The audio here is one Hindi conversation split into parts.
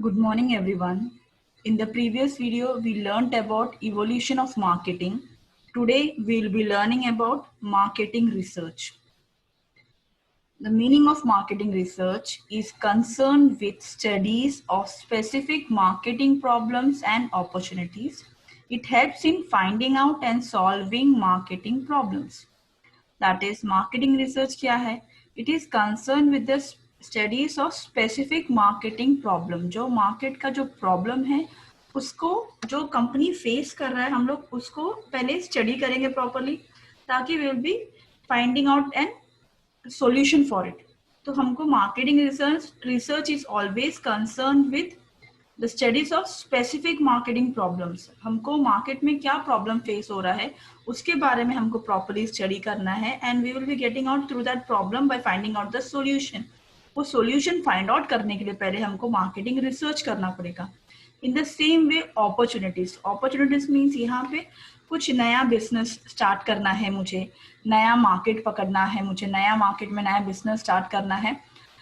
Good morning, everyone. In the previous video, we learned about evolution of marketing. Today, we'll be learning about marketing research. The meaning of marketing research is concerned with studies of specific marketing problems and opportunities. It helps in finding out and solving marketing problems. That is, marketing research क्या है? It is concerned with the studies of specific marketing problem. जो market का जो problem है उसको जो कंपनी फेस कर रहा है हम लोग उसको पहले स्टडी करेंगे प्रॉपरली ताकि we will be finding out an solution for it. तो हमको marketing research is always concerned with the studies of specific marketing problems. हमको मार्केट में क्या प्रॉब्लम फेस हो रहा है उसके बारे में हमको प्रॉपरली स्टडी करना है and we will be getting out through that problem by finding out the solution. वो सॉल्यूशन फाइंड आउट करने के लिए पहले हमको मार्केटिंग रिसर्च करना पड़ेगा. In the same way opportunities means यहाँ पे कुछ नया बिजनेस स्टार्ट करना है, मुझे नया मार्केट पकड़ना है, मुझे नया मार्केट में नया बिजनेस स्टार्ट करना है.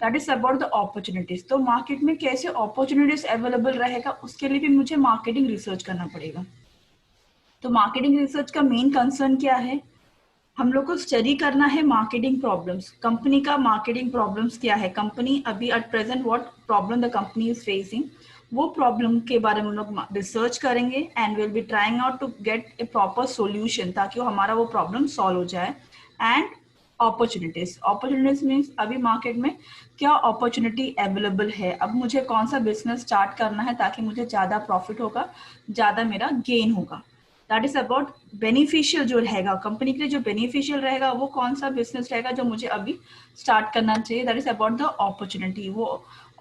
That is about the opportunities. तो मार्केट में कैसे अपॉर्चुनिटीज अवेलेबल रहेगा उसके लिए भी मुझे मार्केटिंग रिसर्च करना पड़ेगा. तो मार्केटिंग रिसर्च का मेन कंसर्न क्या है? हम लोग को स्टडी करना है मार्केटिंग प्रॉब्लम्स. कंपनी का मार्केटिंग प्रॉब्लम्स क्या है, कंपनी अभी at present what problem the company is facing, वो प्रॉब्लम के बारे में हम लोग रिसर्च करेंगे and will be trying out to get a proper solution ताकि हमारा वो प्रॉब्लम सॉल्व हो जाए. एंड अपॉर्चुनिटीज मीन्स अभी मार्केट में क्या अपॉर्चुनिटी अवेलेबल है, अब मुझे कौन सा बिजनेस स्टार्ट करना है ताकि मुझे ज्यादा प्रॉफिट होगा, ज्यादा मेरा गेन होगा. दैट इज अबाउट बेनिफिशियल जो रहेगा कंपनी के लिए, जो बेनिफिशियल रहेगा वो कौन सा बिजनेस रहेगा जो मुझे अभी स्टार्ट करना चाहिए. That is about the opportunity. वो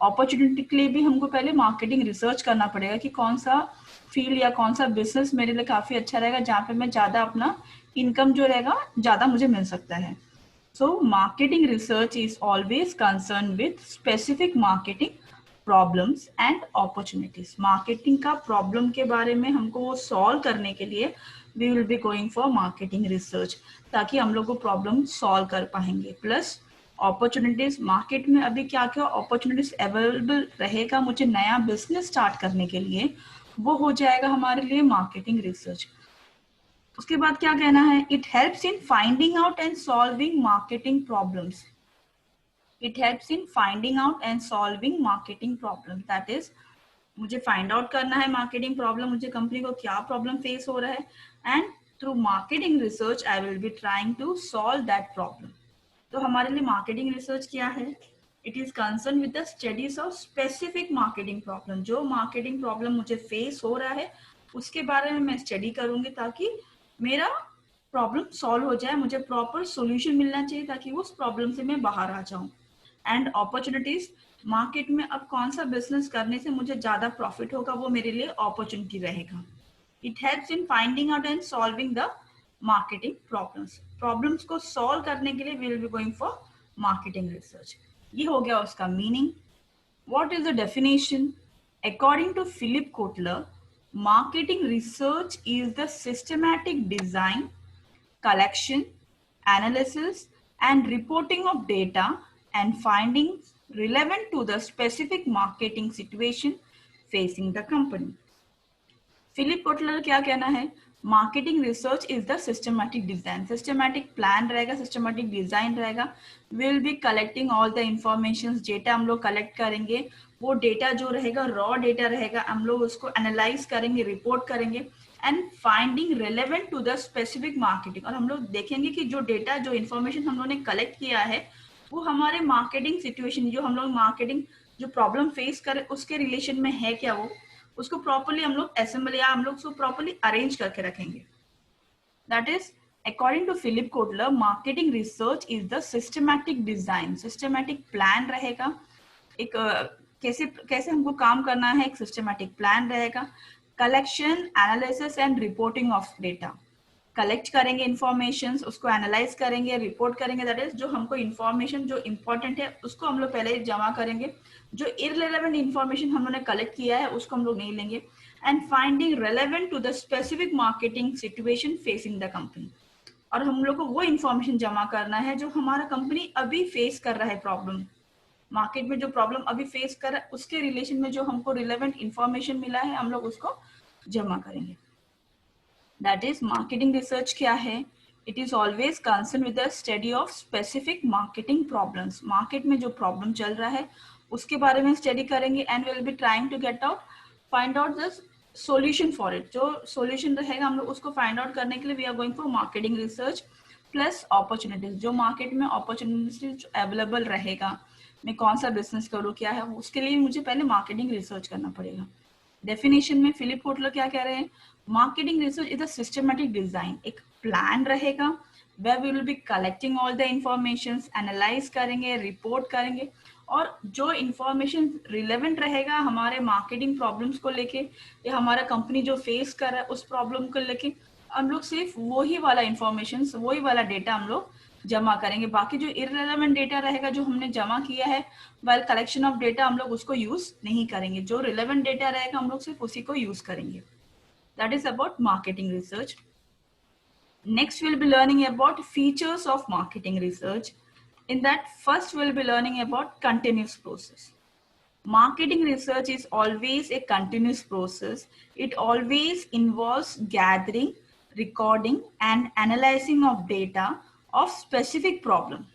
अपॉर्चुनिटी के लिए भी हमको पहले मार्केटिंग रिसर्च करना पड़ेगा कि कौन सा फील्ड या कौन सा बिजनेस मेरे लिए काफी अच्छा रहेगा जहाँ पे मैं ज्यादा अपना इनकम जो रहेगा ज्यादा मुझे मिल सकता है. So marketing research is always concerned with specific marketing problems and opportunities. Marketing का problem के बारे में हमको वो solve करने के लिए we will be going for marketing research ताकि हम लोग वो problem solve कर पाएंगे. Plus opportunities, market में अभी क्या क्या opportunities available रहेगा मुझे नया business start करने के लिए, वो हो जाएगा हमारे लिए marketing research. उसके बाद क्या कहना है? It helps in finding out and solving marketing problems. It helps in finding out and solving marketing problem. That is मुझे फाइंड आउट करना है मार्केटिंग प्रॉब्लम, मुझे कंपनी को क्या प्रॉब्लम फेस हो रहा है and through marketing research I will be trying to solve that problem. तो हमारे लिए मार्केटिंग रिसर्च क्या है? It is concern with the studies of specific marketing problem. जो मार्केटिंग प्रॉब्लम मुझे फेस हो रहा है उसके बारे में मैं स्टडी करूंगी ताकि मेरा प्रॉब्लम सॉल्व हो जाए, मुझे प्रॉपर सॉल्यूशन मिलना चाहिए ताकि उस प्रॉब्लम से मैं बाहर आ जाऊं. एंड अपॉर्चुनिटीज, मार्केट में अब कौन सा बिजनेस करने से मुझे ज्यादा प्रॉफिट होगा वो मेरे लिए अपॉर्चुनिटी रहेगा. It helps in finding out and solving the marketing problems. Problems को सॉल्व करने के लिए we will be going for marketing research. ये हो गया उसका meaning. What is the definition? According to Philip Kotler, marketing research is the systematic design, collection, analysis, and reporting of data and findings relevant to the specific marketing situation facing the company. Philip Kotler क्या कहना है? Marketing research is the systematic design. Systematic plan रहेगा, सिस्टमैटिक डिजाइन रहेगा. Will be collecting all the information. Data हम लोग कलेक्ट करेंगे, वो डेटा जो रहेगा रॉ डेटा रहेगा, हम लोग उसको एनालाइज करेंगे, रिपोर्ट करेंगे and finding relevant to the specific marketing. और हम लोग देखेंगे कि जो डेटा जो इन्फॉर्मेशन हम लोगों ने कलेक्ट किया है वो हमारे मार्केटिंग सिचुएशन, जो हम लोग मार्केटिंग जो प्रॉब्लम फेस करें उसके रिलेशन में है क्या, वो उसको प्रॉपरली हम लोग असेंबल या हम लोग उसको प्रॉपरली अरेंज करके रखेंगे. That is according to Philip Kotler, marketing research is the systematic design. Systematic plan रहेगा, एक कैसे कैसे हमको काम करना है, एक सिस्टमैटिक प्लान रहेगा. Collection, analysis and reporting of data. Collect करेंगे इन्फॉर्मेशन, उसको एनालाइज करेंगे, रिपोर्ट करेंगे. दैट इज जो हमको इन्फॉर्मेशन जो इम्पोर्टेंट है उसको हम लोग पहले जमा करेंगे, जो इररिलेवेंट इन्फॉर्मेशन हम लोगों ने कलेक्ट किया है उसको हम लोग नहीं लेंगे. And finding relevant to the specific marketing situation facing the company. और हम लोग को वो इन्फॉर्मेशन जमा करना है जो हमारा कंपनी अभी फेस कर रहा है प्रॉब्लम. मार्केट में जो प्रॉब्लम अभी फेस कर रहा है उसके रिलेशन में जो हमको रिलेवेंट इंफॉर्मेशन मिला है हम लोग उसको जमा करेंगे। दैट इज मार्केटिंग रिसर्च क्या है? It is always concern with the study of specific marketing problems. Market में जो प्रॉब्लम चल रहा है उसके बारे में स्टडी करेंगे and will be trying to get out find out the solution for it. जो सॉल्यूशन रहेगा हम लोग उसको फाइंड आउट करने के लिए we are going for marketing research plus opportunities. जो मार्केट में अपॉर्चुनिटीज अवेलेबल रहेगा, मैं कौन सा बिजनेस करूँ क्या है, उसके लिए मुझे पहले मार्केटिंग रिसर्च करना पड़ेगा। डेफिनेशन में फिलिप कोटलर क्या कह रहे हैं? Marketing research is a systematic design. एक प्लान रहेगा where we will be collecting all the informations, analyse करेंगे, रिपोर्ट करेंगे और जो इंफॉर्मेशन रिलेवेंट रहेगा हमारे मार्केटिंग प्रॉब्लम्स को लेके या हमारा कंपनी जो फेस कर रहा है उस प्रॉब्लम को लेके हम लोग सिर्फ वही वाला इंफॉर्मेशन, वही वाला डेटा हम लोग जमा करेंगे। बाकी जो इररिलेवेंट डेटा रहेगा जो हमने जमा किया है वाइल कलेक्शन ऑफ डेटा हम लोग उसको यूज नहीं करेंगे। जो रिलेवेंट डेटा रहेगा हम लोग सिर्फ उसी को यूज करेंगे। That is about marketing research. Next, we'll be learning about features of marketing research. In that, first we'll be learning about continuous process. Marketing research is always a continuous process. It always involves gathering, recording, and analyzing of data of specific problem.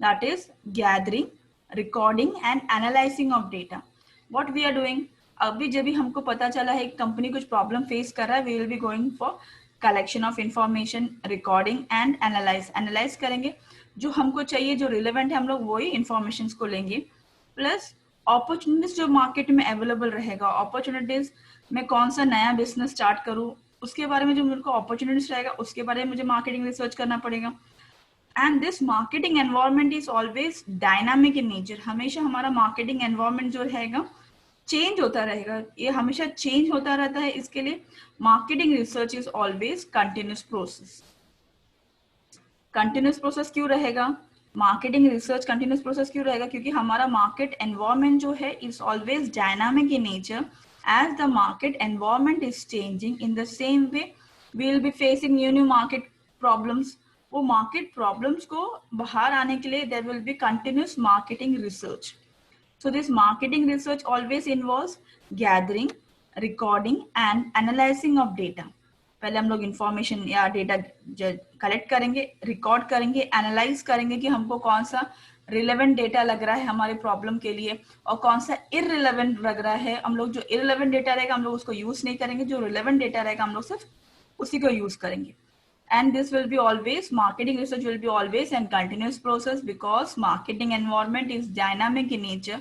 That is gathering, recording, and analyzing of data. What we are doing? अभी जब भी हमको पता चला है कंपनी कुछ प्रॉब्लम फेस कर रहा है, we will be going for collection of information, recording and analyse करेंगे। जो हमको चाहिए, जो रिलेवेंट है, हम लोग वही इंफॉर्मेशन को लेंगे। प्लस अपॉर्चुनिटीज जो मार्केट में अवेलेबल रहेगा, अपॉर्चुनिटीज में कौन सा नया बिजनेस स्टार्ट करूँ उसके बारे में जो मेरे को अपॉर्चुनिटीज रहेगा उसके बारे में मुझे मार्केटिंग रिसर्च करना पड़ेगा। And this marketing environment is always dynamic in nature. हमेशा हमारा मार्केटिंग एनवायरमेंट जो रहेगा चेंज होता रहेगा, ये हमेशा चेंज होता रहता है। इसके लिए marketing research is always continuous process. Continuous process क्यों रहेगा? मार्केटिंग रिसर्च कंटिन्यूस प्रोसेस क्यों रहेगा? क्योंकि हमारा मार्केट एनवायरमेंट जो है is always dynamic in nature. As the market environment is changing, in the same way we will be facing new market problems. वो मार्केट प्रॉब्लम्स को बाहर आने के लिए there will be continuous marketing research. So this marketing research always involves gathering, recording and analyzing of data. पहले हम लोग इंफॉर्मेशन या डेटा कलेक्ट करेंगे, रिकॉर्ड करेंगे, एनालाइज करेंगे कि हमको कौन सा रिलेवेंट डेटा लग रहा है हमारे प्रॉब्लम के लिए और कौन सा इररिलेवेंट लग रहा है। हम लोग जो इररिलेवेंट डेटा रहेगा हम लोग उसको यूज नहीं करेंगे, जो रिलेवेंट डेटा रहेगा हम लोग सिर्फ उसी को यूज करेंगे। And this will be always, marketing research will be always and continuous process because marketing environment is dynamic in nature.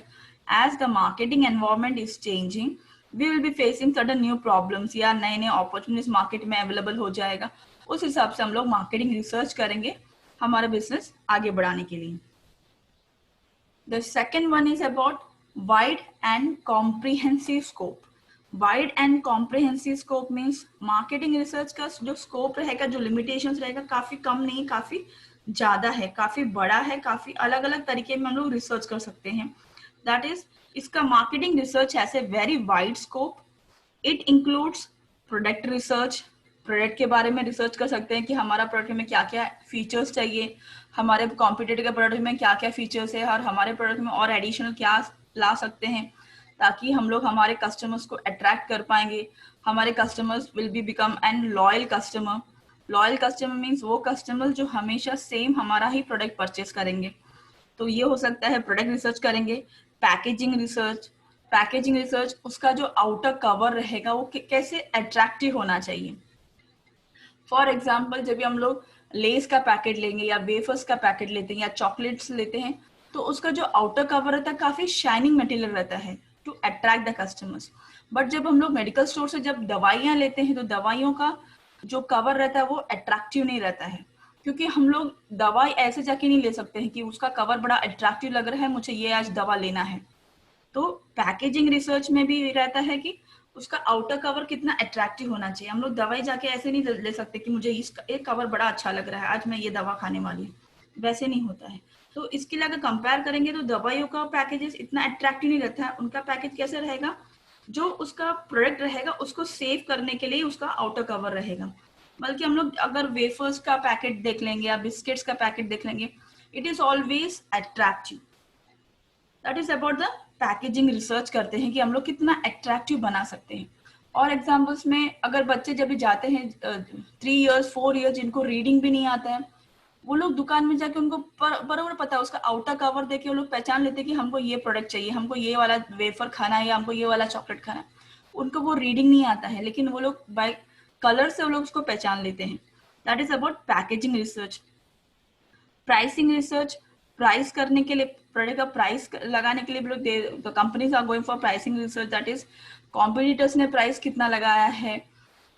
As the marketing environment is changing, we will be facing certain new problems या नए नए opportunities market में available हो जाएगा। उस हिसाब से हम लोग marketing research करेंगे हमारा business आगे बढ़ाने के लिए। The second one is about wide and comprehensive scope. Wide and comprehensive scope means marketing research का जो स्कोप रहेगा, जो लिमिटेशंस रहेगा, काफी कम नहीं, काफी ज्यादा है, काफी बड़ा है, काफी अलग अलग तरीके में हम लोग रिसर्च कर सकते हैं। दैट इज, इसका marketing research has a very wide scope. It includes product research. Product के बारे में रिसर्च कर सकते हैं कि हमारा प्रोडक्ट में क्या क्या फीचर्स चाहिए, हमारे कॉम्पिटिटर के प्रोडक्ट में क्या क्या फीचर्स है और हमारे प्रोडक्ट में और एडिशनल क्या ला सकते हैं ताकि हम लोग हमारे कस्टमर्स को अट्रैक्ट कर पाएंगे। हमारे customers will be become an loyal customer. Loyal customer means वो कस्टमर जो हमेशा सेम हमारा ही प्रोडक्ट परचेस करेंगे। तो ये हो सकता है प्रोडक्ट रिसर्च करेंगे। पैकेजिंग रिसर्च, पैकेजिंग रिसर्च उसका जो आउटर कवर रहेगा वो कैसे अट्रैक्टिव होना चाहिए। फॉर एग्जाम्पल, जब भी हम लोग लेस का पैकेट लेंगे या वेफर्स का पैकेट लेते हैं या चॉकलेट्स लेते हैं तो उसका जो आउटर कवर रहता है काफी शाइनिंग मटेरियल रहता है to attract the customers. But जब हम लोग मेडिकल स्टोर से जब दवाइयां लेते हैं तो दवाइयों का जो कवर रहता है वो अट्रैक्टिव नहीं रहता है, क्योंकि हम लोग दवाई ऐसे जाके नहीं ले सकते हैं कि उसका कवर बड़ा अट्रैक्टिव लग रहा है, मुझे ये आज दवा लेना है। तो पैकेजिंग रिसर्च में भी रहता है कि उसका आउटर कवर कितना अट्रैक्टिव होना चाहिए। हम लोग दवाई जाके ऐसे नहीं ले सकते कि मुझे एक कवर बड़ा अच्छा लग रहा है, आज मैं ये दवा खाने वाली हूँ, वैसे नहीं होता है। तो इसके लिए अगर कंपेयर करेंगे तो दवाइयों का पैकेजेस इतना अट्रैक्टिव नहीं रहता है। उनका पैकेज कैसे रहेगा, जो उसका प्रोडक्ट रहेगा उसको सेव करने के लिए उसका आउटर कवर रहेगा। बल्कि हम लोग अगर वेफर्स का पैकेट देख लेंगे या बिस्किट्स का पैकेट देख लेंगे, it is always attractive. That is about the packaging research करते हैं कि हम लोग कितना अट्रैक्टिव बना सकते हैं। और एग्जाम्पल्स में अगर बच्चे जब भी जाते हैं 3 years 4 years जिनको रीडिंग भी नहीं आता है, वो लोग दुकान में जाके उनको बराबर पता है, उसका आउटर कवर देके वो लोग पहचान लेते हैं कि हमको ये प्रोडक्ट चाहिए, हमको ये वाला वेफर खाना है या हमको ये वाला चॉकलेट खाना है। उनको वो रीडिंग नहीं आता है, लेकिन वो लोग बाय कलर से वो लोग उसको पहचान लेते हैं। That is about packaging research. Pricing research, price करने के लिए, प्रोडक्ट का प्राइस लगाने के लिए भी लोग, companies are going for pricing research. That is competitors ने प्राइस कितना लगाया है,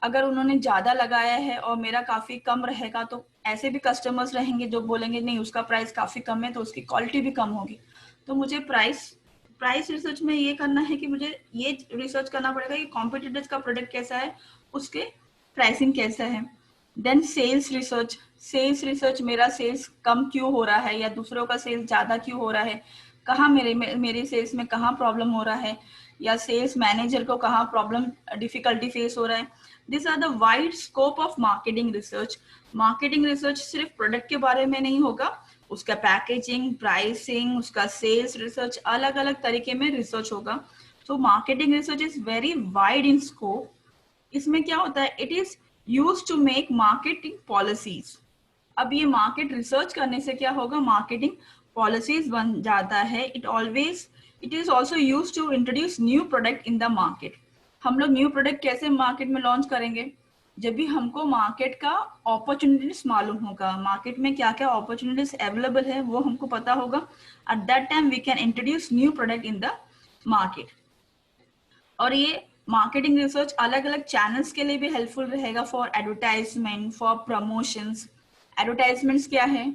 अगर उन्होंने ज्यादा लगाया है और मेरा काफी कम रहेगा तो ऐसे भी कस्टमर्स रहेंगे जो बोलेंगे नहीं उसका प्राइस काफी कम है तो उसकी क्वालिटी भी कम होगी। तो मुझे प्राइस रिसर्च में ये करना है कि मुझे ये रिसर्च करना पड़ेगा कि कॉम्पिटिटर्स का प्रोडक्ट कैसा है, उसके प्राइसिंग कैसा है। देन सेल्स रिसर्च, मेरा सेल्स कम क्यों हो रहा है या दूसरों का सेल्स ज्यादा क्यों हो रहा है, कहाँ मेरे सेल्स में कहाँ प्रॉब्लम हो रहा है, या सेल्स मैनेजर को कहाँ प्रॉब्लम डिफिकल्टी फेस हो रहा है। This are the wide scope of marketing research. Marketing research सिर्फ प्रोडक्ट के बारे में नहीं होगा, उसका पैकेजिंग, प्राइसिंग, उसका सेल्स रिसर्च, अलग अलग तरीके में रिसर्च होगा। तो marketing research is very wide in scope. इसमें क्या होता है, it is use to make marketing policies. अब ये मार्केट रिसर्च करने से क्या होगा, मार्केटिंग पॉलिसीज बन जाता है। It is also use to introduce new product in the market. हम लोग न्यू प्रोडक्ट कैसे मार्केट में लॉन्च करेंगे, जब भी हमको मार्केट का अपॉर्चुनिटीज मालूम होगा, मार्केट में क्या क्या अपॉर्चुनिटीज अवेलेबल है वो हमको पता होगा। At that time we can introduce new product in the market. और ये मार्केटिंग रिसर्च अलग अलग चैनल्स के लिए भी हेल्पफुल रहेगा, for advertisement, for promotions. Advertisements क्या है,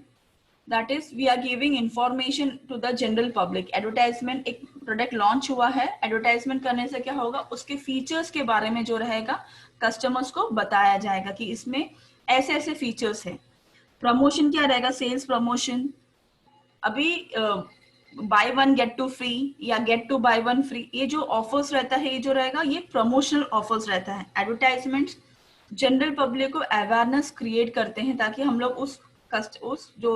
that is we are giving information to the general public. Advertisement, एक प्रोडक्ट लॉन्च हुआ है, एडवर्टाइजमेंट करने से क्या होगा, उसके फीचर्स के बारे में जो रहेगा कस्टमर्स को बताया जाएगा कि इसमें ऐसे ऐसे फीचर्स हैं। प्रमोशन क्या रहेगा, सेल्स प्रमोशन। अभी buy one get two free या get two buy one free, ये जो ऑफर्स रहता है, ये जो रहेगा ये प्रमोशनल ऑफर्स रहता है। एडवर्टाइजमेंट्स जनरल पब्लिक को अवेयरनेस क्रिएट करते हैं ताकि हम लोग उस जो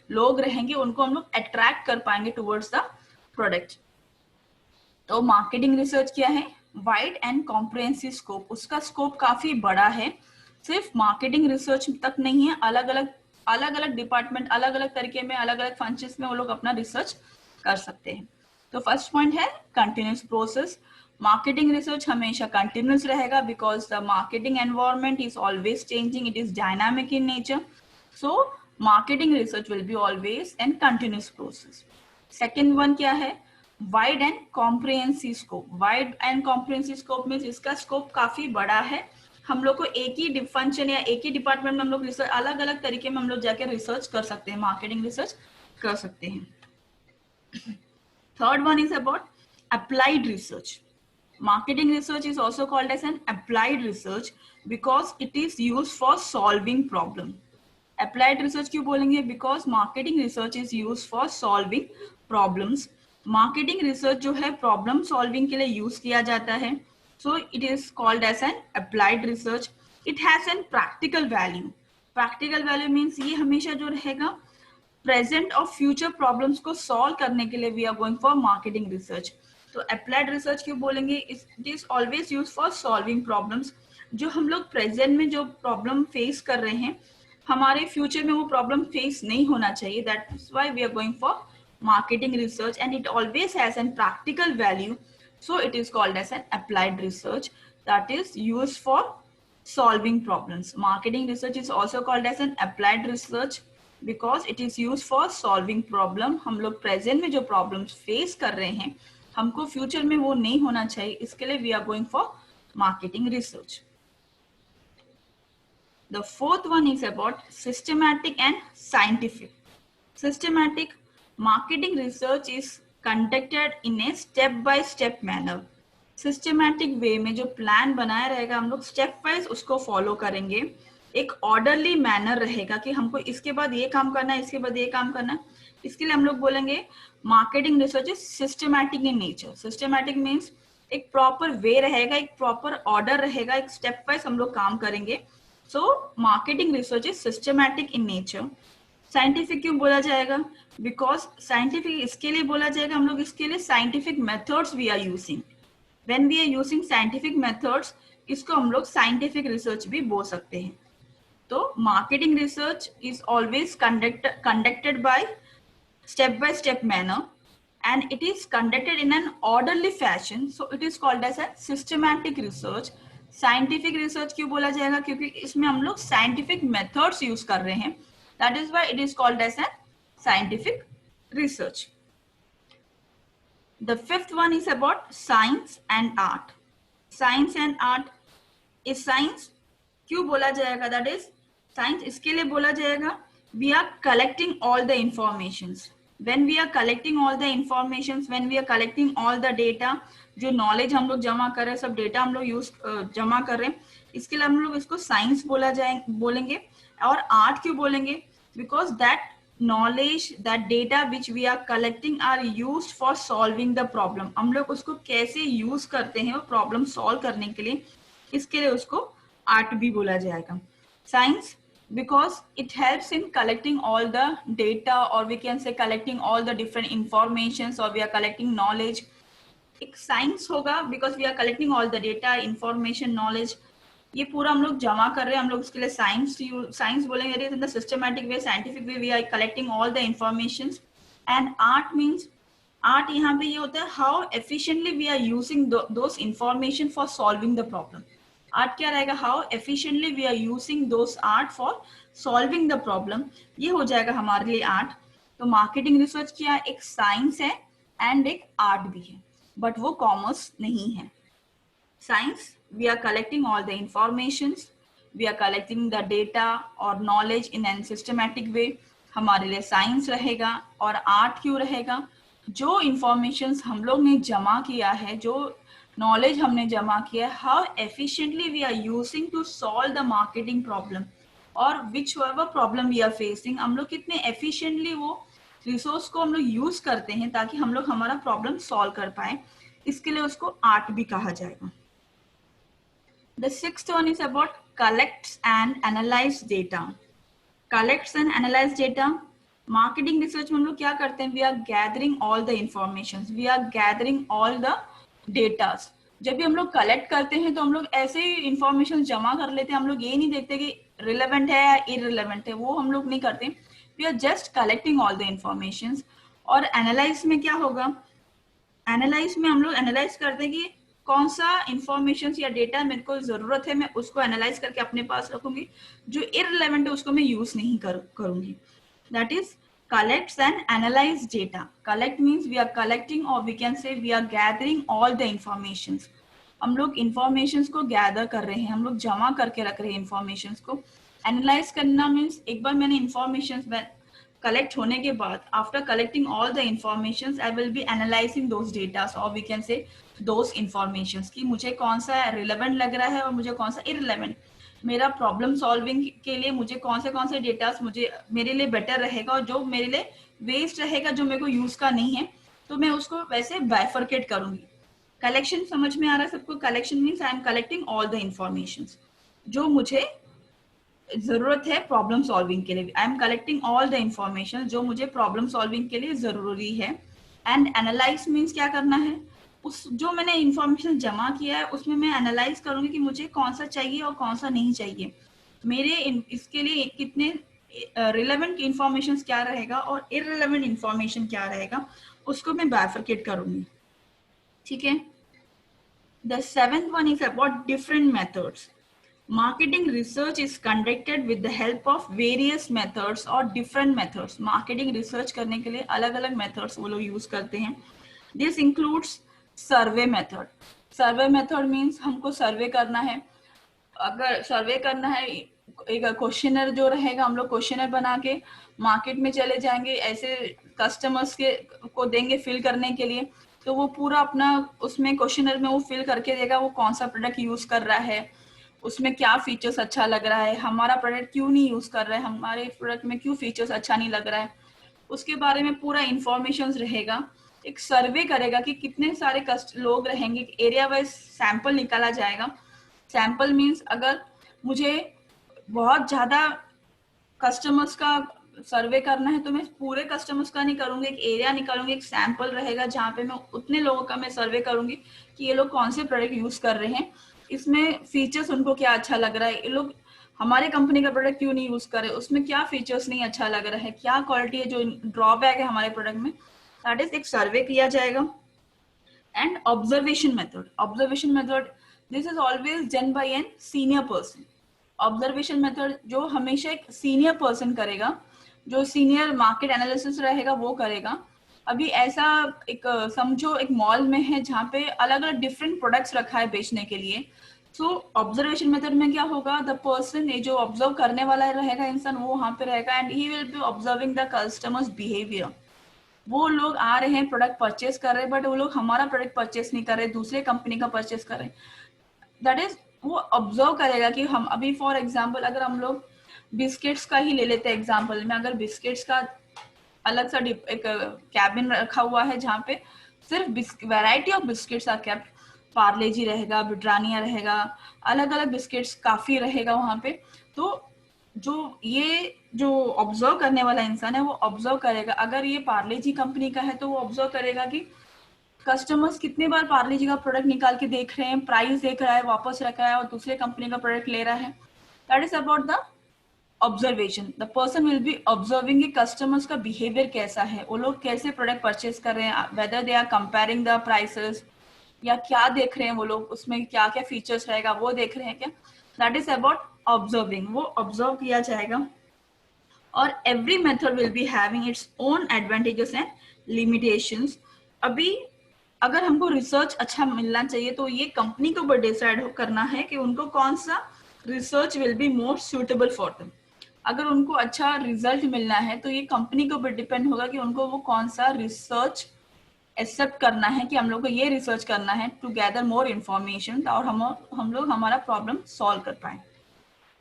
लोग रहेंगे उनको हम लोग अट्रैक्ट कर पाएंगे टुवर्ड्स द प्रोडक्ट। तो मार्केटिंग रिसर्च क्या है, वाइड एंड कॉम्प्रिहेंसिव स्कोप। उसका स्कोप काफी बड़ा है, सिर्फ मार्केटिंग रिसर्च तक नहीं है, अलग अलग डिपार्टमेंट, अलग अलग तरीके में, अलग अलग फंक्शंस में वो लोग अपना रिसर्च कर सकते हैं। तो फर्स्ट पॉइंट है कंटिन्यूस प्रोसेस। मार्केटिंग रिसर्च हमेशा कंटिन्यूस रहेगा because the marketing environment is always changing, it is dynamic in nature. So marketing research will be always and continuous process. Second one क्या है, wide and comprehensive scope. Wide and comprehensive scope में इसका स्कोप काफी बड़ा है, हम लोग को एक ही फंक्शन या एक ही डिपार्टमेंट में हम लोग रिसर्च, अलग अलग तरीके में हम लोग जाके रिसर्च कर सकते हैं, मार्केटिंग रिसर्च कर सकते हैं। Third one is about applied research. Marketing research is also called as an applied research because it is used for solving problem. Applied research क्यों बोलेंगे, because marketing research is used for solving problems. Marketing research जो है problem solving के लिए use किया जाता है, so it is called as an applied research. It has an practical value. Practical value means ये हमेशा जो रहेगा प्रेजेंट और फ्यूचर प्रॉब्लम्स को सॉल्व करने के लिए we are going for marketing research. तो अप्लाइड रिसर्च क्यों बोलेंगे, it is always use for solving problems. जो हम लोग प्रेजेंट में जो प्रॉब्लम फेस कर रहे हैं, हमारे फ्यूचर में वो प्रॉब्लम फेस नहीं होना चाहिए। That is why we are going for marketing research and it always has an practical value, so it is called as an applied research that is use for solving problems. Marketing research is also called as an applied research because it is used for solving problem. हम लोग प्रेजेंट में जो प्रॉब्लम्स फेस कर रहे हैं, हमको फ्यूचर में वो नहीं होना चाहिए, इसके लिए we are going for marketing research. The fourth one is about systematic and scientific. Systematic marketing research is conducted in a step by step manner. Systematic way में जो प्लान बनाया रहेगा, हम लोग स्टेप वाइज उसको फॉलो करेंगे, एक ऑर्डरली मैनर रहेगा कि हमको इसके बाद ये काम करना है, इसके बाद ये काम करना है। इसके लिए हम लोग बोलेंगे marketing research is systematic in nature. Systematic means एक प्रॉपर वे रहेगा, एक प्रॉपर ऑर्डर रहेगा, एक स्टेप वाइज हम लोग काम करेंगे। So marketing research is systematic in nature. Scientific क्यों बोला जाएगा? बिकॉज साइंटिफिक इसके लिए बोला जाएगा, हम लोग इसके लिए scientific methods we are using. When we are using scientific methods, इसको हम लोग साइंटिफिक रिसर्च भी बोल सकते हैं. तो marketing research is always conducted by step by step manner, and it is conducted in an orderly fashion, so it is called as a systematic research. Scientific research क्यों बोला जाएगा? क्योंकि इसमें हम लोग साइंटिफिक मेथड्स यूज कर रहे हैं. That is why it is called as a scientific research. The fifth one is about science and art. Science and art is science. क्यों बोला जाएगा? That is science इसके लिए बोला जाएगा, we are collecting all the informations. When we are collecting all the informations, when we are collecting all the data, जो knowledge हम लोग जमा कर रहे हैं, सब data हम लोग यूज जमा कर रहे हैं, इसके लिए हम लोग इसको science बोलेंगे. और art क्यों बोलेंगे? Because that knowledge, that data which we are collecting are used for solving the problem. हम लोग उसको कैसे यूज करते हैं वो प्रॉब्लम सॉल्व करने के लिए, इसके लिए उसको आर्ट भी बोला जाएगा. Science because it helps in collecting all the data, or we can say collecting all the different informations, or we are collecting knowledge. एक साइंस होगा because we are collecting all the data, information, knowledge. ये पूरा हम लोग जमा कर रहे हैं, हम लोग उसके लिए साइंस बोलेंगे. In the systematic way, scientific way, we are collecting all the information. And art means, art यहाँ पे ये होता है how efficiently we are using those information for solving the problem. Art क्या रहेगा? How efficiently we are using those art for solving the problem. ये हो जाएगा हमारे लिए आर्ट. तो मार्केटिंग रिसर्च क्या? एक साइंस है एंड एक आर्ट भी है, बट वो कॉमर्स नहीं है. Science, we are collecting all the informations, we are collecting the data or knowledge in a systematic way. हमारे लिए साइंस रहेगा. और आर्ट क्यों रहेगा? जो इंफॉर्मेशन हम लोग ने जमा किया है, जो नॉलेज हमने जमा किया है, how efficiently we are using to solve the marketing problem, और which ever problem we are facing, हम लोग कितने एफिशिएंटली वो रिसोर्स को हम लोग यूज करते हैं ताकि हम लोग हमारा प्रॉब्लम सॉल्व कर पाए. इसके लिए उसको आर्ट भी कहा जाएगा. The sixth one is about collects and analyze data. Collects and analyze data. Marketing research में हम लोग क्या करते हैं? We are gathering all the informations. We are gathering all the data. जब भी हम लोग कलेक्ट करते हैं तो हम लोग ऐसे ही इंफॉर्मेशन जमा कर लेते हैं. हम लोग ये नहीं देखते कि रिलेवेंट है या इररिलेवेंट है, वो हम लोग नहीं करते. We are just collecting all the informations. और एनालाइज में क्या होगा? एनालाइज में हम लोग एनालाइज करते हैं कि कौन सा इंफॉर्मेशन या डेटा मेरे को जरूरत है, मैं उसको एनालाइज करके अपने पास रखूंगी. जो इररिलेवेंट है उसको मैं यूज नहीं करूंगी. That is collects and analyse data. Collect means we are collecting, और we can say we are gathering all the information. हम लोग इंफॉर्मेशन को गैदर कर रहे हैं, हम लोग जमा करके रख रहे हैं इंफॉर्मेशन को. एनालाइज करना मीन्स एक बार मैंने इंफॉर्मेशन कलेक्ट होने के बाद, after collecting all the information, I will be analysing those data, और we can say those informations कि मुझे कौन सा रिलेवेंट लग रहा है और मुझे कौन सा इररिलेवेंट. मेरा प्रॉब्लम सॉल्विंग के लिए मुझे कौन से डेटास मुझे मेरे लिए बेटर रहेगा, और जो मेरे लिए वेस्ट रहेगा, जो मेरे को यूज का नहीं है, तो मैं उसको वैसे बाइफरकेट करूंगी. कलेक्शन समझ में आ रहा है सबको? Collection means I am collecting all the information जो मुझे जरूरत है प्रॉब्लम सॉल्विंग के लिए. I am collecting all the information जो मुझे प्रॉब्लम सॉल्विंग के लिए जरूरी है. एंड एनालाइज मीन्स क्या करना है? उस जो मैंने इंफॉर्मेशन जमा किया है उसमें मैं एनालाइज करूंगी कि मुझे कौन सा चाहिए और कौन सा नहीं चाहिए. मेरे इसके लिए कितने रिलेवेंट इंफॉर्मेशन क्या रहेगा और इररिलेवेंट इंफॉर्मेशन क्या रहेगा, उसको मैं बाइफरकेट करूंगी. ठीक है. The seventh one is about different methods. Marketing research is conducted with the help of various methods or different methods. Marketing research करने के लिए अलग अलग methods वो लोग use करते हैं. This includes survey method. Survey method means हमको survey करना है. अगर survey करना है, एक क्वेश्चनर जो रहेगा, हम लोग क्वेश्चनर बना के मार्केट में चले जाएंगे, ऐसे कस्टमर्स के को देंगे फिल करने के लिए. तो वो पूरा अपना उसमें क्वेश्चनर में वो फिल करके देगा वो कौन सा प्रोडक्ट यूज कर रहा है, उसमें क्या फीचर्स अच्छा लग रहा है, हमारा प्रोडक्ट क्यों नहीं यूज कर रहा है, हमारे प्रोडक्ट में क्यों फीचर्स अच्छा नहीं लग रहा है, उसके बारे में पूरा इंफॉर्मेशन रहेगा. एक सर्वे करेगा कि कितने सारे लोग रहेंगे, एरिया वाइज सैंपल निकाला जाएगा. सैंपल मीन्स अगर मुझे बहुत ज्यादा कस्टमर्स का सर्वे करना है तो मैं पूरे कस्टमर्स का नहीं करूंगी, एक एरिया निकालूंगी, एक सैंपल रहेगा जहाँ पे मैं उतने लोगों का मैं सर्वे करूंगी कि ये लोग कौन से प्रोडक्ट यूज कर रहे हैं, इसमें फीचर्स उनको क्या अच्छा लग रहा है, ये लोग हमारे कंपनी का प्रोडक्ट क्यों नहीं यूज कर रहे, उसमें क्या फीचर्स नहीं अच्छा लग रहा है, क्या क्वालिटी है जो ड्रॉबैक है हमारे प्रोडक्ट में, दैट इज एक सर्वे किया जाएगा. And observation method, this is always done by an senior person. Observation method जो हमेशा एक सीनियर पर्सन करेगा, जो सीनियर मार्केट एनालिसिस रहेगा वो करेगा. अभी ऐसा एक समझो एक मॉल में है जहाँ पे अलग अलग डिफरेंट प्रोडक्ट्स रखा है बेचने के लिए. सो ऑब्जर्वेशन मेथड में क्या होगा, द पर्सन ये जो ऑब्जर्व करने वाला रहेगा इंसान वो वहां पे रहेगा and he will be observing the customers behaviour. वो लोग आ रहे हैं प्रोडक्ट परचेस कर रहे हैं बट वो लोग हमारा प्रोडक्ट परचेस नहीं कर रहे, दूसरे कंपनी का परचेस कर रहे हैं. दैट इज वो ऑब्जर्व करेगा कि हम अभी फॉर एग्जांपल अगर हम लोग बिस्किट्स का ही ले लेते हैं एग्जांपल में, अगर बिस्किट्स का अलग सा एक कैबिन रखा हुआ है जहाँ पे सिर्फ variety of biscuits are kept, Parle G रहेगा, ब्रिटानिया रहेगा, अलग अलग बिस्किट्स काफी रहेगा वहां पे. तो जो ऑब्जर्व करने वाला इंसान है वो ऑब्जर्व करेगा, अगर ये पार्ले जी कंपनी का है तो वो ऑब्जर्व करेगा कि कस्टमर्स कितने बार पार्ले जी का प्रोडक्ट निकाल के देख रहे हैं, प्राइस देख रहा है, वापस रख रहा है और दूसरे कंपनी का प्रोडक्ट ले रहा है. That is about the observation. The person will be observing कि कस्टमर्स का बिहेवियर कैसा है, वो लोग कैसे प्रोडक्ट परचेज कर रहे हैं, whether they are comparing the prices या क्या देख रहे हैं वो लोग, उसमें क्या क्या फीचर्स रहेगा वो देख रहे हैं क्या. दैट इज अबाउट ऑब्जर्विंग, वो ऑब्जर्व किया जाएगा. और every method will be having its own advantages and limitations. अभी अगर हमको रिसर्च अच्छा मिलना चाहिए तो ये कंपनी को ऊपर डिसाइड करना है कि उनको कौन सा research will be more suitable for them. अगर उनको अच्छा रिजल्ट मिलना है तो ये कंपनी के ऊपर डिपेंड होगा कि उनको वो कौन सा रिसर्च एक्सेप्ट करना है कि हम लोग को ये रिसर्च करना है टू गैदर मोर इन्फॉर्मेशन और हम लोग हमारा प्रॉब्लम सॉल्व कर पाए.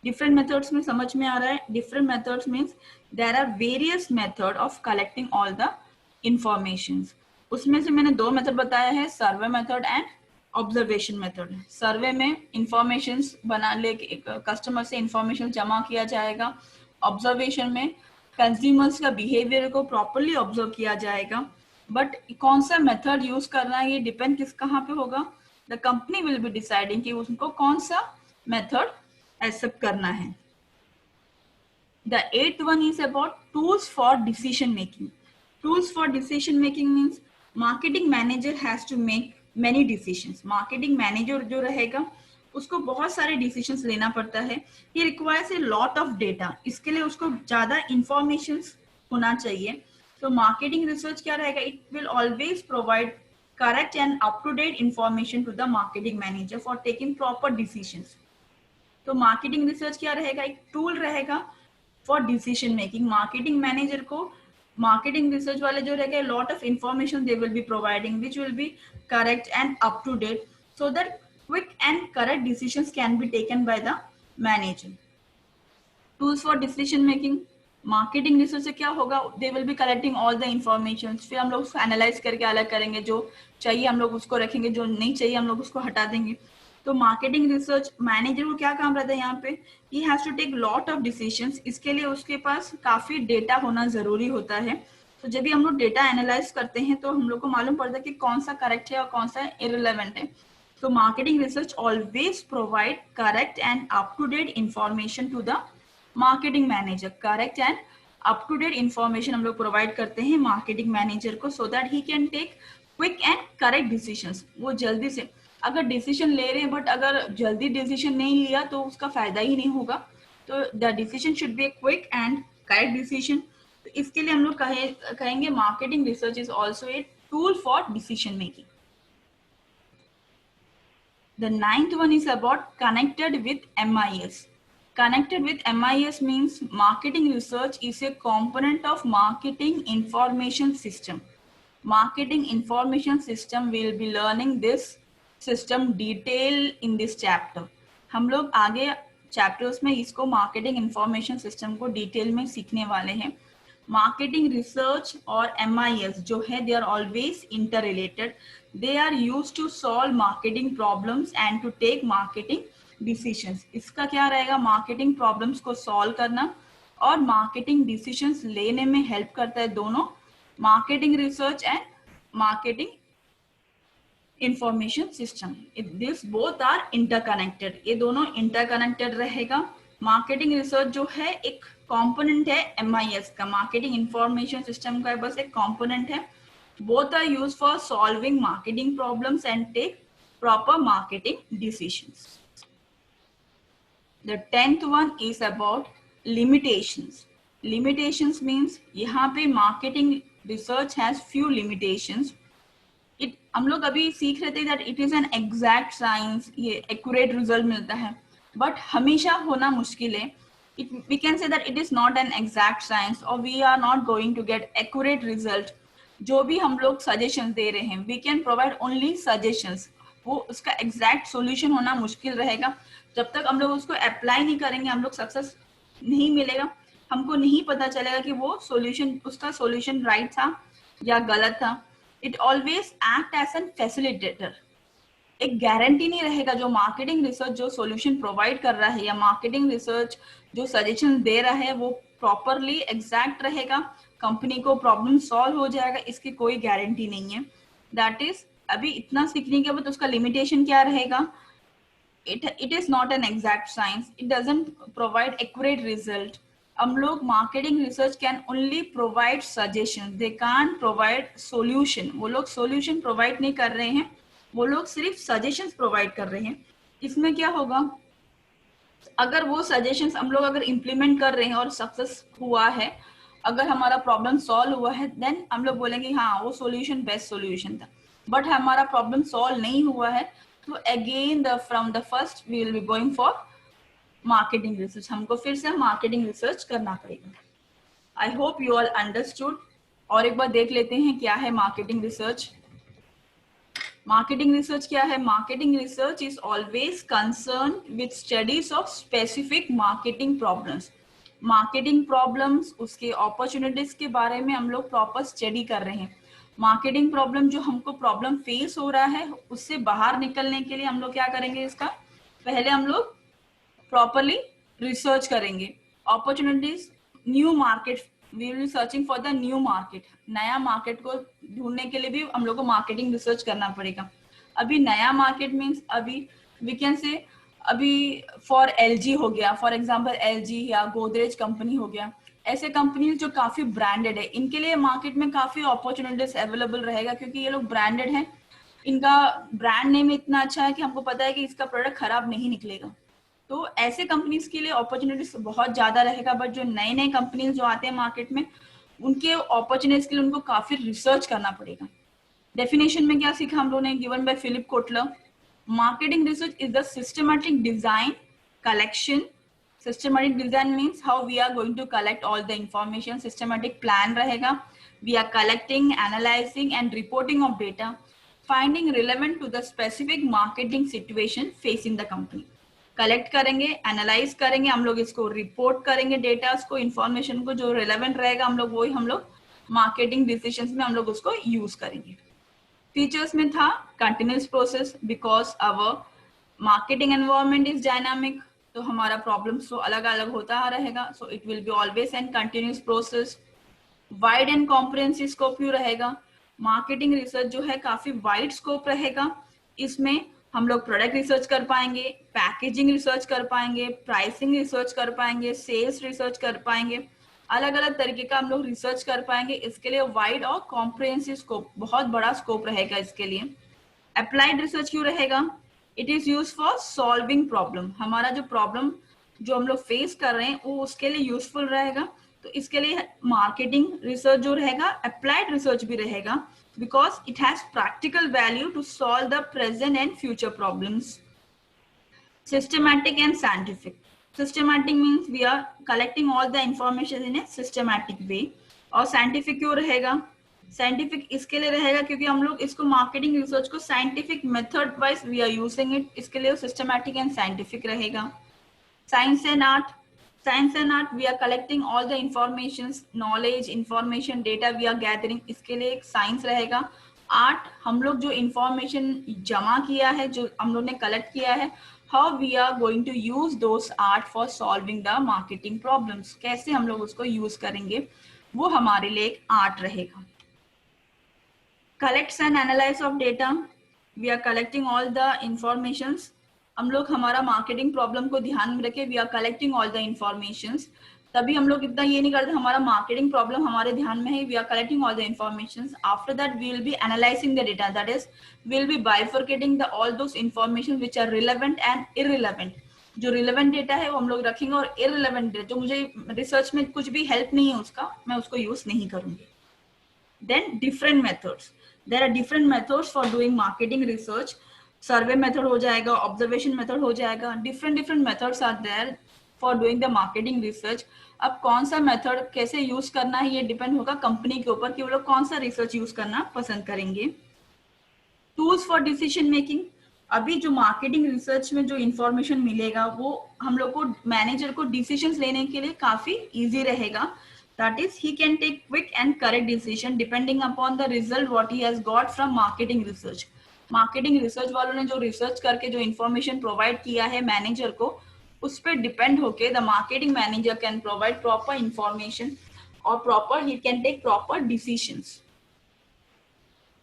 डिफरेंट मेथड्स में समझ में आ रहा है. Different methods means there are various method of collecting all the information. उसमें से मैंने दो मेथड बताया है, survey method and observation method. Survey में इंफॉर्मेशन बना ले कस्टमर से इंफॉर्मेशन जमा किया जाएगा. ऑब्जर्वेशन में कंज्यूमर्स का बिहेवियर को प्रॉपरली ऑब्जर्व किया जाएगा. बट कौन सा मेथड यूज करना है ये डिपेंड किस कहाँ पे होगा, the company will be deciding कि उनको कौन सा मेथड एक्सेप्ट करना है. The eighth one is about tools for decision making. Tools for decision making means marketing manager has to make many decisions. Marketing manager जो रहेगा उसको बहुत सारे decisions लेना पड़ता है. He requires a lot of data. इसके लिए उसको ज़्यादा informations होना चाहिए. तो marketing research क्या रहेगा? It will always provide correct and up-to-date information to the marketing manager for taking proper decisions. तो मार्केटिंग रिसर्च क्या रहेगा, एक टूल रहेगा for decision making. Marketing manager को मार्केटिंग रिसर्च वाले जो रहेगा lot of information they will be providing which will be correct and up to date so that quick and correct decisions can be taken by the manager. Tools for decision making marketing research से क्या होगा, they will be collecting all the information. फिर हम लोग उसको एनालाइज करके अलग करेंगे, जो चाहिए हम लोग उसको रखेंगे, जो नहीं चाहिए हम लोग उसको हटा देंगे. तो मार्केटिंग रिसर्च मैनेजर को क्या काम रहता है यहाँ पे, he has to take lot of decisions. इसके लिए उसके पास काफी डेटा होना जरूरी होता है. तो जब भी हम लोग डेटा एनालाइज करते हैं तो हम लोग को मालूम पड़ता है कि कौन सा करेक्ट है और कौन सा इररिलेवेंट है. तो marketing research always provide correct and up to date information to the marketing manager. Correct and up to date information हम लोग प्रोवाइड करते हैं मार्केटिंग मैनेजर को so that he can take quick and correct decisions. वो जल्दी से अगर डिसीजन ले रहे हैं बट अगर जल्दी डिसीजन नहीं लिया तो उसका फायदा ही नहीं होगा. तो the decision should be a quick and correct decision. तो इसके लिए हम लोग कहेंगे marketing research is also a tool for decision making. The ninth one is about connected with MIS. Connected with MIS means marketing research is a component of marketing information system. Marketing information system will be learning this system detail in this chapter. हम लोग आगे चैप्टर्स में इसको मार्केटिंग इंफॉर्मेशन सिस्टम को डिटेल में सीखने वाले हैं. मार्केटिंग रिसर्च और MIS जो है they are always interrelated. They are used to solve marketing problems and to take marketing decisions. इसका क्या रहेगा, मार्केटिंग प्रॉब्लम्स को सॉल्व करना और मार्केटिंग डिसीजंस लेने में हेल्प करता है दोनों, marketing research and marketing information system. This both are interconnected, ये दोनों इंटरकनेक्टेड रहेगा। मार्केटिंग रिसर्च जो है एक कंपोनेंट है MIS का, मार्केटिंग इंफॉर्मेशन सिस्टम का बस एक कंपोनेंट है। Both are used for solving marketing problems and take proper marketing decisions. The 10th one is about limitations. Limitations means यहाँ पे marketing research has few limitations. हम लोग अभी सीख रहे थे that it is an exact science, ये accurate result मिलता है, but हमेशा होना मुश्किल है। We can say that it is not an exact science or we are not going to get accurate result. जो भी हम लोग suggestions दे रहे हैं, we can provide only suggestions. वो उसका exact solution होना मुश्किल रहेगा। जब तक हम लोग उसको अप्लाई नहीं करेंगे, हम लोग सक्सेस नहीं मिलेगा, हमको नहीं पता चलेगा कि वो सॉल्यूशन, उसका सॉल्यूशन राइट था या गलत था। It always act as an facilitator, एक गारंटी नहीं रहेगा। जो मार्केटिंग रिसर्च जो सॉल्यूशन प्रोवाइड कर रहा है या मार्केटिंग रिसर्च जो सजेशन दे रहा है वो प्रॉपरली एग्जैक्ट रहेगा, कंपनी को प्रॉब्लम सॉल्व हो जाएगा, इसकी कोई गारंटी नहीं है। दैट इज अभी इतना सीखने के बाद उसका लिमिटेशन क्या रहेगा? It is not an exact science. It doesn't provide accurate result. हम लोग marketing research can only provide suggestions. They can't provide solution. वो लोग solution provide नहीं कर रहे हैं, वो लोग सिर्फ suggestions provide कर रहे हैं। इसमें क्या होगा? अगर वो suggestions हम लोग अगर implement कर रहे हैं और success हुआ है, अगर हमारा problem solve हुआ है, then हम लोग बोलेंगे हाँ वो solution best solution था। But हमारा problem solve नहीं हुआ है, तो again from the first we will be going for marketing research. हमको फिर से marketing research करना पड़ेगा। I hope you all understood. और एक बार देख लेते हैं क्या है marketing research. Marketing research क्या है? Marketing research is always concerned with studies of specific marketing problems. Marketing problems, उसके opportunities के बारे में हम लोग proper study कर रहे हैं। मार्केटिंग प्रॉब्लम जो हमको प्रॉब्लम फेस हो रहा है उससे बाहर निकलने के लिए हम लोग क्या करेंगे? इसका पहले हम लोग प्रॉपरली रिसर्च करेंगे। Opportunities, new market, we will be searching for the new market. नया मार्केट को ढूंढने के लिए भी हम लोग को मार्केटिंग रिसर्च करना पड़ेगा। अभी नया मार्केट मीन्स अभी वी कैन से अभी फॉर LG हो गया, फॉर एग्जाम्पल LG या गोदरेज कंपनी हो गया, ऐसे कंपनीज जो काफी ब्रांडेड है, इनके लिए मार्केट में काफी अपॉर्चुनिटीज अवेलेबल रहेगा क्योंकि ये लोग ब्रांडेड हैं, इनका ब्रांड नेम इतना अच्छा है कि हमको पता है कि इसका प्रोडक्ट खराब नहीं निकलेगा। तो ऐसे कंपनीज के लिए अपॉर्चुनिटीज बहुत ज्यादा रहेगा। बट जो नए नए कंपनीज जो आते हैं मार्केट में, उनके अपॉर्चुनिटीज के लिए उनको काफी रिसर्च करना पड़ेगा। डेफिनेशन में क्या सीखा हम लोगों ने, given by Philip Kotler, marketing research is the systematic design collection. Systematic design means how we are going to collect all the information. Systematic plan रहेगा, we are collecting, analyzing and reporting of data, finding relevant to the specific marketing situation facing the company. Collect करेंगे, एनालाइज करेंगे, हम लोग इसको रिपोर्ट करेंगे, डेटा को, इंफॉर्मेशन को, जो रिलेवेंट रहेगा हम लोग वही हम लोग मार्केटिंग डिसीजंस में हम लोग उसको यूज करेंगे। फीचर्स में था continuous process, because our marketing environment is dynamic, तो हमारा प्रॉब्लम्स तो अलग अलग होता रहेगा, so it will be always and continuous process. Wide and comprehensive scope view रहेगा। मार्केटिंग रिसर्च जो है काफी वाइड स्कोप रहेगा, इसमें हम लोग प्रोडक्ट रिसर्च कर पाएंगे, पैकेजिंग रिसर्च कर पाएंगे, प्राइसिंग रिसर्च कर पाएंगे, सेल्स रिसर्च कर पाएंगे, अलग अलग तरीके का हम लोग रिसर्च कर पाएंगे। इसके लिए वाइड और कॉम्प्रिहेंसिव स्कोप, बहुत बड़ा स्कोप रहेगा इसके लिए। अप्लाइड रिसर्च क्यों रहेगा? It is use for solving problem, हमारा जो प्रॉब्लम जो हम लोग फेस कर रहे हैं वो उसके लिए यूजफुल रहेगा, तो इसके लिए मार्केटिंग रिसर्च जो रहेगा अप्लाइड रिसर्च भी रहेगा, because it has practical value to solve the present and future problems. Systematic and scientific. Systematic means we are collecting all the information in a systematic way. और scientific क्यों रहेगा? साइंटिफिक इसके लिए रहेगा क्योंकि हम लोग इसको मार्केटिंग रिसर्च को scientific method wise we are using it, इसके लिए सिस्टमैटिक एंड साइंटिफिक रहेगा। Science and art, science and art we are collecting all the information, knowledge, information, data we are gathering, इसके लिए एक साइंस रहेगा। आर्ट, हम लोग जो इंफॉर्मेशन जमा किया है, जो हम लोग ने कलेक्ट किया है, how we are going to use those art for solving the marketing problems, कैसे हम लोग उसको यूज करेंगे, वो हमारे लिए एक आर्ट रहेगा. Collects and analyze of data, we are collecting all the informations. हम लोग हमारा मार्केटिंग प्रॉब्लम को ध्यान में रखे, we are collecting all the informations. तभी हम लोग इतना ये नहीं करते हमारा मार्केटिंग प्रॉब्लम हमारे ध्यान में है, we are collecting all the informations. After that we will be analyzing the data, that is we will be bifurcating the all those information which are relevant and irrelevant. जो रिलेवेंट डेटा है वो हम लोग रखेंगे, और इररिलेवेंट डेटा जो मुझे रिसर्च में कुछ भी हेल्प नहीं है उसका, मैं उसको यूज नहीं करूंगी. Then different methods. There are different methods for doing marketing research. Survey method हो जाएगा, observation method हो जाएगा. Different methods are there for doing the marketing research. अब कौन सा मेथड कैसे यूज करना है ये डिपेंड होगा कंपनी के ऊपर कि वो लोग कौन सा रिसर्च यूज करना पसंद करेंगे. Tools for decision making. अभी जो मार्केटिंग रिसर्च में जो इंफॉर्मेशन मिलेगा वो हम लोग को मैनेजर को डिसीजंस लेने के लिए काफी इजी रहेगा. That is, he can take quick and correct decision depending upon the result what he has got from marketing research. Marketing research वालों ने जो रिसर्च करके जो इंफॉर्मेशन प्रोवाइड किया है मैनेजर को, उस पर डिपेंड होके the marketing manager can provide proper information और proper he can take proper decisions.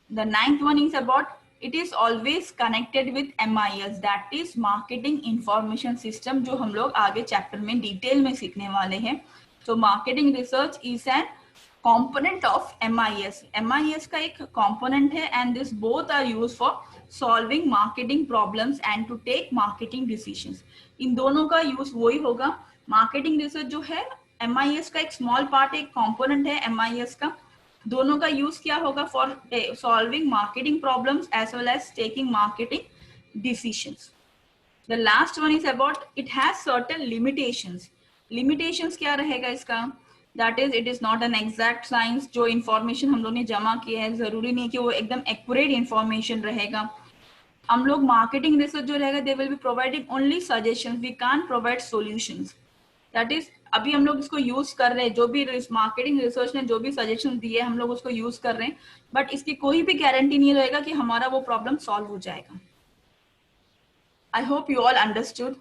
The ninth one is about it is always connected with MIS, that is marketing information system, जो हम लोग आगे चैप्टर में डिटेल में सीखने वाले हैं. So marketing research is an component of MIS. MIS का एक component है and this both are used for solving marketing problems and to take marketing decisions. इन दोनों का यूज वही होगा. मार्केटिंग रिसर्च जो है MIS का एक स्मॉल पार्ट, एक component है MIS का. दोनों का यूज क्या होगा for solving marketing problems as well as taking marketing decisions. The last one is about it has certain limitations. Limitations क्या रहेगा इसका, that is it is not an exact science. जो इन्फॉर्मेशन हम लोगों ने जमा किया है जरूरी नहीं कि वो एकदम एक्यूरेट इन्फॉर्मेशन रहेगा. हम लोग मार्केटिंग रिसर्च जो रहेगा they will be providing only suggestions, we can't provide solutions. That is अभी हम लोग इसको यूज कर रहे हैं, जो भी मार्केटिंग रिसर्च ने जो भी सजेशन दिए हम लोग उसको यूज कर रहे हैं, बट इसकी कोई भी गारंटी नहीं रहेगा कि हमारा वो प्रॉब्लम सॉल्व हो जाएगा. I hope you all understood.